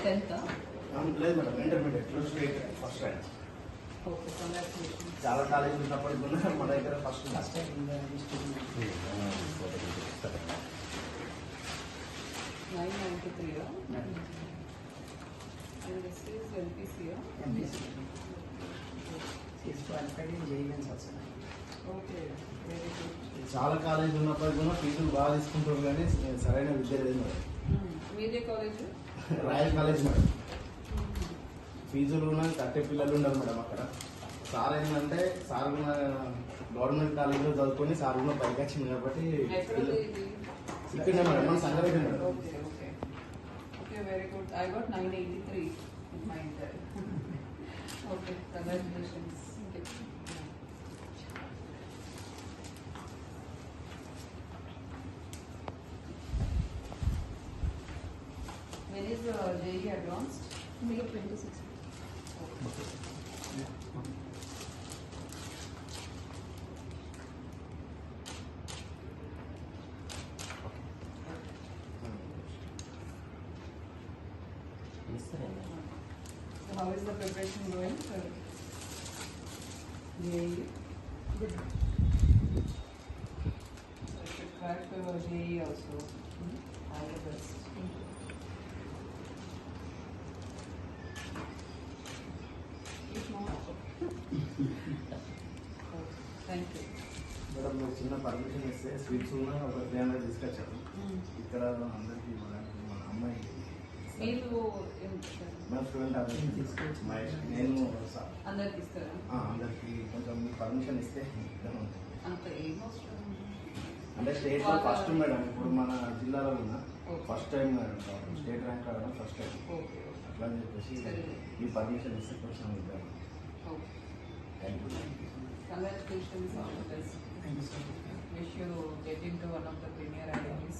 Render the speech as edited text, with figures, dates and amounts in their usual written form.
10th లేదు madam, intermediate state first rank. Okay, congratulations. చాలా college ఉన్నప్పటికీ కూడా మన దగ్గర first time 993 and this is LPC. Okay, very good. చాలా కాలేజ్ ఉన్నప్పటికీ కూడా ఫీజులు బాగా తీసుకుంటారు కానీ సరైన విద్య లేదు మేడం. మీదే కాలేజ్? Royal college madam. ఫీజులు కట్టే పిల్లలు ఉండరు మేడం అక్కడ. సార్ ఏంటంటే సార్ కూడా గవర్నమెంట్ కాలేజీలో చదువుకొని సార్ కూడా పైకి వచ్చింది కాబట్టి ఇక్కడనే మేడం, మన Sangareddy madam. Okay okay okay, very good. I got 983 in my inter. Okay, congratulations. When is JEE advanced? May 26. So how is the preparation going for JEE? Good. So you should crack JEE also. All the best. Thank you. Madam మీరు చిన్న permission ఇస్తే sweets ఒక 300 తీసుకొచ్చారు. ఇక్కడ అందరికీ మన అమ్మాయి మీరు నా స్టూడెంట్ అందరికీ తీసుకొచ్చి నేను అందరికి ఇస్తారా? అందరికీ కొంచెం పర్మిషన్ ఇస్తే అంత ఏమవసరం. అంటే స్టేట్ ఫస్ట్ మేడం, ఇప్పుడు మన జిల్లాలో ఉన్న first time madam state rank రావడం ఫస్ట్ టైం. ఓకే, అట్లా అని చెప్పేసి ఈ పర్మిషన్ ఇస్తే కొంచెం ఇద్దాం. Okay, thank you. congratulations on this. Thank you so much. Wish you get into one of the premier academies.